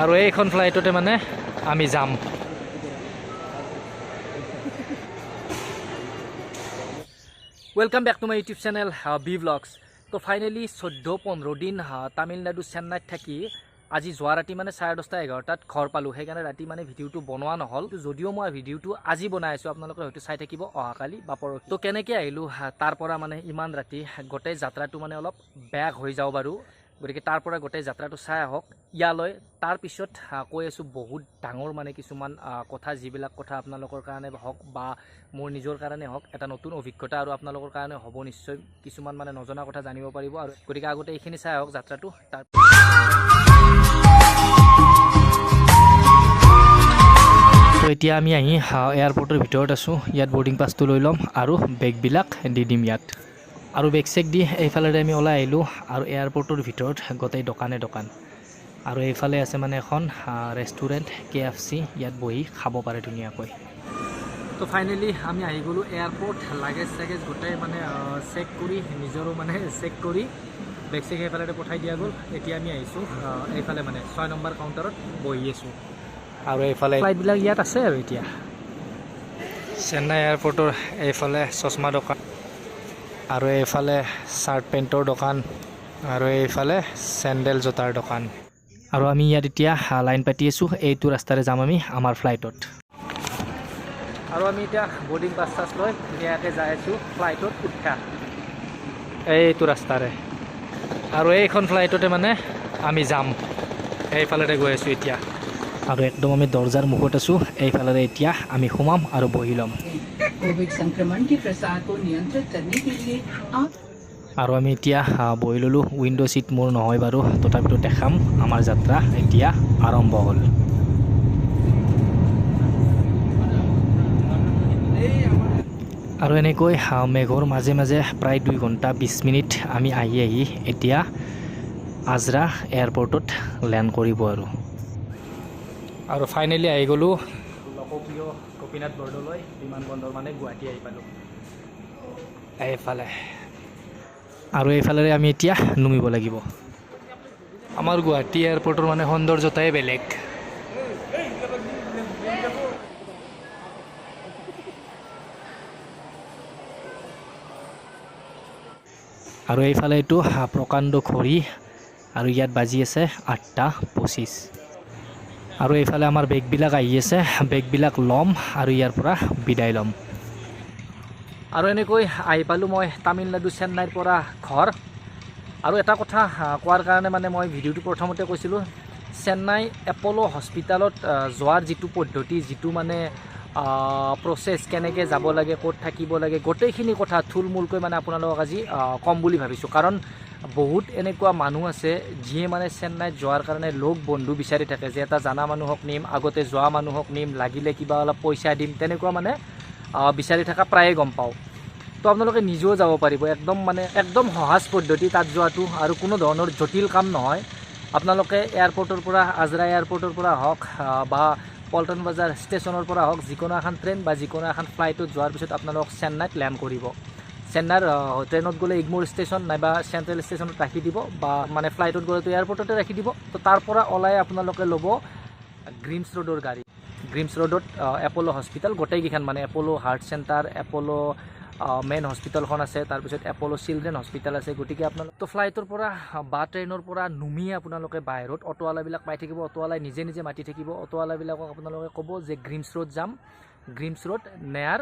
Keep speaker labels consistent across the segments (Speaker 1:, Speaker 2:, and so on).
Speaker 1: আৰু এইখন ফ্লাইটতে মানে আমি যাম। Welcome back to my YouTube channel B blogs. তো ফাইনেলি 14-15 দিন তামিলনাডু চেন্নাইত থাকি আজি যোৱা ৰাতি মানে 10:30-11টাত ঘৰ পালোঁ। সেইকাৰণে ৰাতি মানে ভিডিঅ'টো বনোৱা নহ'ল। যদিও মই ভিডিঅ'টো আজি বনাই আছোঁ, আপোনালোকে হয়তো চাই থাকিব অহাকালি বা পৰহি। তো কেনেকৈ আহিলোঁ তাৰ পৰা মানে ইমান ৰাতি গোটেই যাত্ৰাটো মানে অলপ বেয়া হৈ যাওঁ বাৰু। গতিকে তাৰ পৰা গোটেই যাত্ৰাটো চাই আহক ইয়ালৈ। তাৰপিছত কৈ আছোঁ বহুত ডাঙৰ মানে কিছুমান কথা, যিবিলাক কথা আপোনালোকৰ কাৰণে হওক বা মোৰ নিজৰ কাৰণে হওক এটা নতুন অভিজ্ঞতা আৰু আপোনালোকৰ কাৰণে হ'ব নিশ্চয়। কিছুমান মানে নজনা কথা জানিব পাৰিব আৰু গতিকে আগতে এইখিনি চাই আহক যাত্ৰাটো। তো এতিয়া আমি আহি এয়াৰপৰ্টৰ ভিতৰত আছোঁ। ইয়াত বৰ্ডিং পাছটো লৈ ল'ম আৰু বেগবিলাক দি দিম ইয়াত। আৰু বেগ চেক দি এইফালেৰে আমি ওলাই আহিলোঁ আৰু এয়াৰপৰ্টৰ ভিতৰত গোটেই দোকান আৰু এইফালে আছে মানে এখন ৰেষ্টুৰেণ্ট KFC, ইয়াত বহি খাব পাৰে ধুনীয়াকৈ। তো ফাইনেলি আমি আহি গ'লোঁ এয়াৰপৰ্ট। লাগেজ গোটেই মানে চেক কৰি, নিজৰো মানে চেক কৰি বেগ চেক এইফালে পঠাই দিয়া গ'ল। এতিয়া আমি আহিছোঁ এইফালে মানে 6 নম্বৰ কাউণ্টাৰত বহি আছোঁ আৰু এইফালে ফ্লাইটবিলাক ইয়াত আছে। আৰু এতিয়া চেন্নাই এয়াৰপৰ্টৰ এইফালে চশমা দোকান আৰু এইফালে চাৰ্ট পেণ্টৰ দোকান আৰু এইফালে চেণ্ডেল জোতাৰ দোকান। আৰু আমি ইয়াত এতিয়া লাইন পাতি আছোঁ। এইটো ৰাস্তাৰে যাম আমি আমাৰ ফ্লাইটত। আৰু আমি এতিয়া বৰ্ডিং পাছ লৈ ধুনীয়াকৈ যাই আছোঁ ফ্লাইটত উঠা এইটো ৰাস্তাৰে। আৰু এইখন ফ্লাইটতে মানে আমি যাম। এইফালেৰে গৈ আছোঁ এতিয়া আৰু একদম আমি দৰ্জাৰ মুখত আছোঁ। এইফালেৰে এতিয়া আমি সোমাম আৰু বহি ল'ম।
Speaker 2: कोविड संक्रमण के प्रसार को नियंत्रित करने के लिए आप
Speaker 1: আৰু আমি এতিয়া বহি ল'লোঁ। উইণ্ড' ছিট মোৰ নহয় বাৰু, তথাপিতো দেখাম আমাৰ যাত্ৰা এতিয়া আৰম্ভ হ'ল। আৰু এনেকৈ মেঘৰ মাজে মাজে প্ৰায় 2 ঘণ্টা 20 মিনিট আমি আহি এতিয়া আজৰা এয়াৰপৰ্টত লেণ্ড কৰিব। আৰু ফাইনেলি আহি গ'লোঁ লোকপ্ৰিয় গোপীনাথ বৰদলৈ বিমানবন্দৰ, মানে গুৱাহাটী আহি পালোঁ এইফালে। আৰু এইফালেৰে আমি এতিয়া নুমিব লাগিব। আমাৰ গুৱাহাটী এয়াৰপৰ্টৰ মানে সৌন্দৰ্যতাই বেলেগ। আৰু এইফালে এইটো প্ৰকাণ্ড ঘড়ী আৰু ইয়াত বাজি আছে 8:25। আৰু এইফালে আমাৰ বেগবিলাক আহি আছে, বেগবিলাক ল'ম আৰু ইয়াৰ পৰা বিদায় ল'ম। আৰু এনেকৈ আহি পালোঁ মই তামিলনাডু চেন্নাইৰ পৰা ঘৰ। আৰু এটা কথা কোৱাৰ কাৰণে মানে মই ভিডিঅ'টো প্ৰথমতে কৈছিলোঁ, চেন্নাই এপ'ল' হস্পিটেলত যোৱাৰ যিটো পদ্ধতি, যিটো মানে প্ৰচেছ, কেনেকৈ যাব লাগে, ক'ত থাকিব লাগে, গোটেইখিনি কথা থুলমূলকৈ মানে আপোনালোকক আজি ক'ম বুলি ভাবিছোঁ। কাৰণ বহুত এনেকুৱা মানুহ আছে যিয়ে মানে চেন্নাইত যোৱাৰ কাৰণে লগ বন্ধু বিচাৰি থাকে, যে এটা জানা মানুহক নিম, আগতে যোৱা মানুহক নিম, লাগিলে কিবা অলপ পইচা দিম, তেনেকুৱা মানে বিচাৰি থকা প্ৰায়ে গম পাওঁ। তো আপোনালোকে নিজেও যাব পাৰিব। একদম সহজ পদ্ধতি তাত যোৱাটো, আৰু কোনো ধৰণৰ জটিল কাম নহয়। আপোনালোকে এয়াৰপৰ্টৰ পৰা, আজৰা এয়াৰপৰ্টৰ পৰা হওক বা পল্টন বজাৰ ষ্টেচনৰ পৰা হওক, যিকোনো এখন ট্ৰেইন বা যিকোনো এখন ফ্লাইটত যোৱাৰ পিছত আপোনালোক চেন্নাইত লেণ্ড কৰিব। চেন্নাইৰ ট্ৰেইনত গ'লে ইগমোৰ ষ্টেচন নাইবা চেণ্ট্ৰেল ষ্টেচনত ৰাখি দিব, বা মানে ফ্লাইটত গ'লেতো এয়াৰপৰ্টতে ৰাখি দিব। তো তাৰ পৰা ওলাই আপোনালোকে ল'ব গ্ৰীমছ ৰোডৰ গাড়ী। গ্ৰীমছ ৰোডত এপ'ল' হস্পিটেল, গোটেইকেইখন মানে Apollo' heart centre, Apollo' main হস্পিটেলখন আছে, তাৰপিছত এপ'ল' চিলড্ৰেন হস্পিটেল আছে। গতিকে আপোনালোক তো ফ্লাইটৰ পৰা বা ট্ৰেইনৰ পৰা নুমিয়ে আপোনালোকে বাহিৰত অটোৱালাবিলাক পাই থাকিব। অটোৱালাই নিজে মাতি থাকিব। অটোৱালাবিলাকক আপোনালোকে ক'ব যে গ্ৰীমছ ৰোড যাম, গ্ৰীমছ ৰোড নেয়াৰ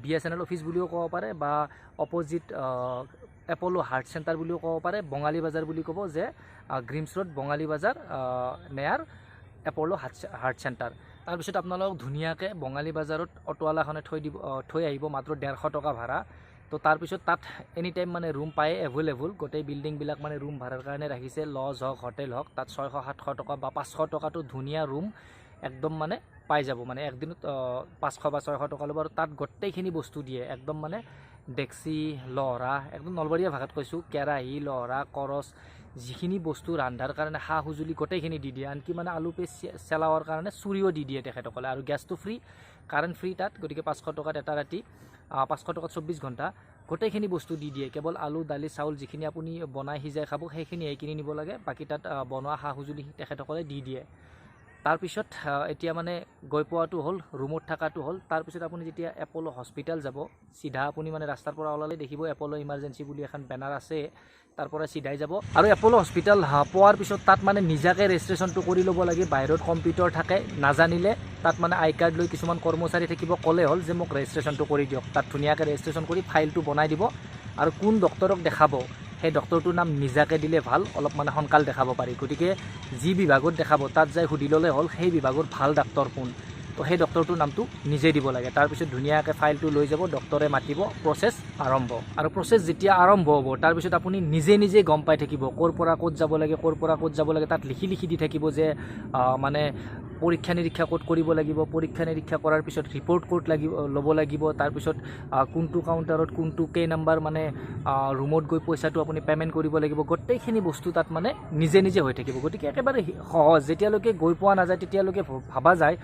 Speaker 1: BSNL অফিচ বুলিও ক'ব পাৰে, বা অপজিট এপ'ল' হাৰ্ট চেণ্টাৰ বুলিও ক'ব পাৰে, বঙালী বাজাৰ বুলি ক'ব, যে গ্ৰীমছ ৰোড বঙালী বাজাৰ নেয়াৰ এপ'ল' হাৰ্ট চেণ্টাৰ। তাৰপিছত আপোনালোক ধুনীয়াকৈ বঙালী বাজাৰত অটোৱালাখনে থৈ আহিব, মাত্ৰ 150 টকা ভাড়া। তো তাৰপিছত তাত এনি টাইম মানে ৰুম পায় এভেইলেবল। গোটেই বিল্ডিংবিলাক মানে ৰুম ভাড়াৰ কাৰণে ৰাখিছে, লজ হওক হোটেল হওক। তাত 600-700 টকা বা 500 টকাটো ধুনীয়া ৰুম একদম মানে পাই যাব। মানে একদিনত 500 বা 600 টকা ল'ব, আৰু তাত গোটেইখিনি বস্তু দিয়ে। একদম মানে ডেক্সি, লহৰা, একদম নলবৰীয়া ভাষাত কৈছোঁ, কেৰাহী, লহৰা, কৰচ, যিখিনি বস্তু ৰন্ধাৰ কাৰণে সা সঁজুলি গোটেইখিনি দি দিয়ে। আনকি মানে আলু পেষ্ট চেলাৱাৰ কাৰণে চুৰিও দি দিয়ে তেখেতসকলে। আৰু গেছটো ফ্ৰী, কাৰেণ্ট ফ্ৰী তাত। গতিকে 500 টকাত এটা ৰাতি 500 টকাত 24 ঘণ্টা গোটেইখিনি বস্তু দি দিয়ে। কেৱল আলু দালি চাউল যিখিনি আপুনি বনাই সিজাই খাব সেইখিনি কিনি নিব লাগে, বাকী তাত বনোৱা সা সঁজুলি তেখেতসকলে দি দিয়ে। তাৰপিছত এতিয়া মানে গৈ পোৱাটো হ'ল, ৰুমত থকাটো হ'ল। তাৰপিছত আপুনি যেতিয়া এপ'ল' হস্পিটেল যাব, চিধা আপুনি মানে ৰাস্তাৰ পৰা ওলালে দেখিব এপ'ল' ইমাৰ্জেঞ্চি বুলি এখন বেনাৰ আছে, তাৰ পৰা চিধাই যাব। আৰু এপ'ল' হস্পিটেল পোৱাৰ পিছত তাত মানে নিজাকৈ ৰেজিষ্ট্ৰেশ্যনটো কৰি ল'ব লাগে। বাহিৰত কম্পিউটাৰ থাকে, নাজানিলে তাত মানে আই কাৰ্ড লৈ কিছুমান কৰ্মচাৰী থাকিব, ক'লে হ'ল যে মোক ৰেজিষ্ট্ৰেশ্যনটো কৰি দিয়ক। তাত ধুনীয়াকৈ ৰেজিষ্ট্ৰেশ্যন কৰি ফাইলটো বনাই দিব আৰু কোন ডক্টৰক দেখাব সেই ডক্টৰটোৰ নাম নিজাকৈ দিলে ভাল, অলপ মানে সোনকাল দেখাব পাৰি। গতিকে যি বিভাগত দেখাব তাত যাই সুধি ল'লে হ'ল সেই বিভাগৰ ভাল ডাক্তৰ কোন, তো সেই ডক্টৰটোৰ নামটো নিজে দিব লাগে। তাৰপিছত ধুনীয়াকৈ ফাইলটো লৈ যাব, ডক্টৰে মাতিব, প্ৰচেছ আৰম্ভ। আৰু প্ৰচেছ যেতিয়া আৰম্ভ হ'ব তাৰপিছত আপুনি নিজে নিজে গম পাই থাকিব ক'ৰ পৰা ক'ত যাব লাগে, ক'ৰ পৰা ক'ত যাব লাগে। তাত লিখি লিখি দি থাকিব যে মানে পৰীক্ষা নিৰীক্ষা ক'ত কৰিব লাগিব, পৰীক্ষা নিৰীক্ষা কৰাৰ পিছত ৰিপৰ্ট ক'ত ল'ব লাগিব, তাৰপিছত কোনটো কাউণ্টাৰত কোনটো কেই নাম্বাৰ মানে ৰুমত গৈ পইচাটো আপুনি পে'মেণ্ট কৰিব লাগিব। গোটেইখিনি বস্তু তাত মানে নিজে নিজে হৈ থাকিব। গতিকে একেবাৰে সহজ। যেতিয়ালৈকে গৈ পোৱা নাযায় তেতিয়ালৈকে ভাবা যায়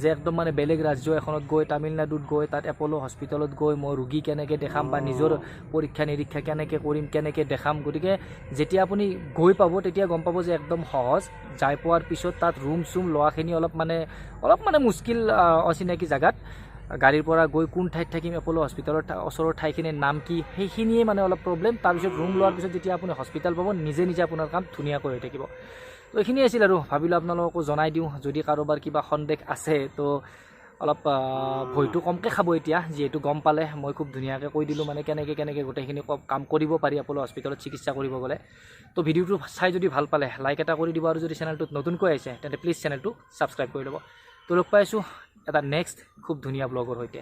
Speaker 1: যে একদম মানে বেলেগ ৰাজ্য এখনত গৈ, তামিলনাডুত গৈ তাত এপ'ল' হস্পিটেলত গৈ মই ৰোগী কেনেকৈ দেখাম বা নিজৰ পৰীক্ষা নিৰীক্ষা কেনেকৈ কৰিম, কেনেকৈ দেখাম। গতিকে যেতিয়া আপুনি গৈ পাব তেতিয়া গম পাব যে একদম সহজ। যাই পোৱাৰ পিছত তাত ৰুম চুম লোৱাখিনি অলপ মানে মুস্কিল, অচিনাকি জেগাত। গাড়ীৰ পৰা গৈ কোন ঠাইত থাকিম, এপ'ল' হস্পিটেলৰ ওচৰৰ ঠাইখিনিৰ নাম কি, সেইখিনিয়ে মানে অলপ প্ৰব্লেম। তাৰপিছত ৰুম লোৱাৰ পিছত যেতিয়া আপুনি হস্পিটেল পাব নিজে নিজে আপোনাৰ কাম ধুনীয়াকৈ হৈ থাকিব। তো এইখিনিয়ে আছিল আৰু ভাবিলোঁ আপোনালোককো জনাই দিওঁ। যদি কাৰোবাৰ কিবা সন্দেহ আছে তো অলপ ভয়টো কমকৈ খাব এতিয়া, যিহেতু গম পালে। মই খুব ধুনীয়াকৈ কৈ দিলোঁ মানে কেনেকৈ গোটেইখিনি কাম কৰিব পাৰি এপ'ল' হস্পিটেলত চিকিৎসা কৰিব গ'লে। তো ভিডিঅ'টো চাই যদি ভাল পালে লাইক এটা কৰি দিব, আৰু যদি চেনেলটোত নতুনকৈ আহিছে তেন্তে প্লিজ চেনেলটো ছাবস্ক্ৰাইব কৰি ল'ব। তো লগ পাই আছোঁ এটা নেক্সট খুব ধুনীয়া ব্লগৰ সৈতে।